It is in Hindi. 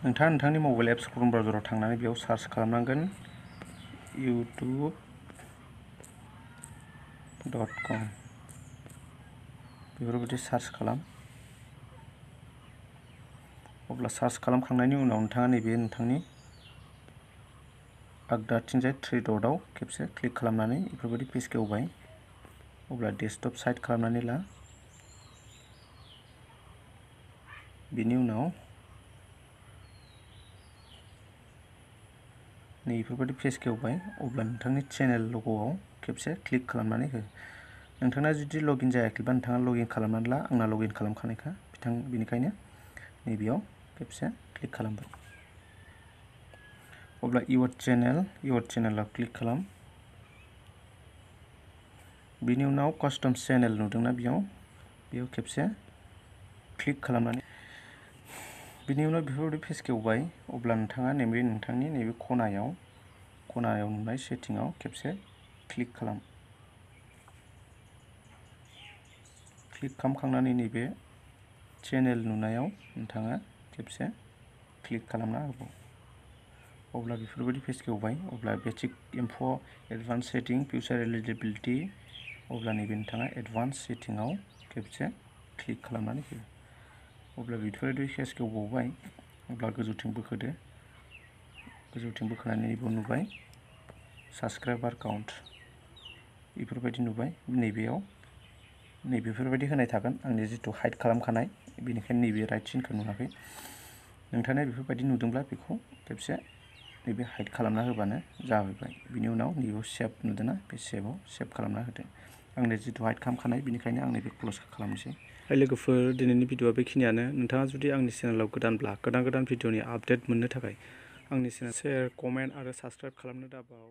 नोंथाङा नोंथांनि मबाइल एप्स क्रोम ब्राउजाराव थांनानै बेयाव सार्च खालामनांगोन youtube.com बेफोरबायदि सार्च खालाम। अब्ला सार्च खालामखांनायनि उनाव नोंथाङा नैबे नोंथांनि आगदाथिंजाय थ्रि डटआव खेबसे क्लिक खालामनानै बेफोरबायदि पेज खेवबाय। अब्ला डेस्कटप साइड खालामनानै ला। बेनि उनाव नै बेफोरबायदि पेज खेवबाय। अब्ला नोंथांनि चेनेल लग'आव खेबसे क्लिक खालामनानै हो। नोंथाङा जुदि लगइन जायाखैबा नोंथाङा लगइन खालामनानै ला। आंना लगइन खालामखानायखा बेनिखायनो नैबेयाव खेबसे क्लिक खालामबाय। अब्ला इउर चेनेलाव क्लिक खालाम। बेनि उनाव कास्टम चेनेल नुदोंना बेयाव खेबसे क्लिक खालामनानै बेनि उनाव बेफोरबायदि पेज खेवबाय। अब्ला नोंथाङा नोंथांनि नैबे खनायाव नुनाय सेटिंआव खेबसे क्लिक खालाम। क्लिक खालामखांनानै नैबे चेनेल नुनायाव नोंथाङा खेबसे क्लिक खालामना होबाव। अब्ला बेफोरबायदि पेज खेवबाय। अब्ला basic enough' advance setting future eligibility अब्ला नैबे नोंथाङा एडभान्स सेटिंआव खेबसे क्लिक खालामनानै हो। अब्ला बेफोरबायदि पेज खेवबावबाय। अब्ला गोजौथिं बोखोदो। गोजौथिं बोखोनानै नैबेयाव नुबाय साबस्क्राइबार काउन्ट बेफोरबायदि नुबाय। नैबेफोरबायदि होनाय थागोन आंनि जिथु हाइड खालामखानाय, बेनिखायनो नैबे राइट सिनखौ नुवाखै। नोंथाङा बेफोरबायदि नुदोंब्ला बेखौ खेबसे नैबे हाइड खालामना होबानो जाबाय। बिनि उनाव नैबेयाव सेभ नुदोंना, बे सेभआव सेभ खालामना होदो। आंनि जिथु हाइड खालामखानाय बेनिखायनो आं नैबे क्ल'ज खालामनोसै। हाय लोगोफोर, दिनैनि भिडिअ'आ बेखिनियानो। नोंथाङा जुदि आंनि चेनेलाव गोदानब्ला गोदान भिडिअ'नि आपडेट मोननो थाखाय आंनि चेनेल शेयार, कमेन्ट आरो साबस्क्राइब खालामनो दाबाव।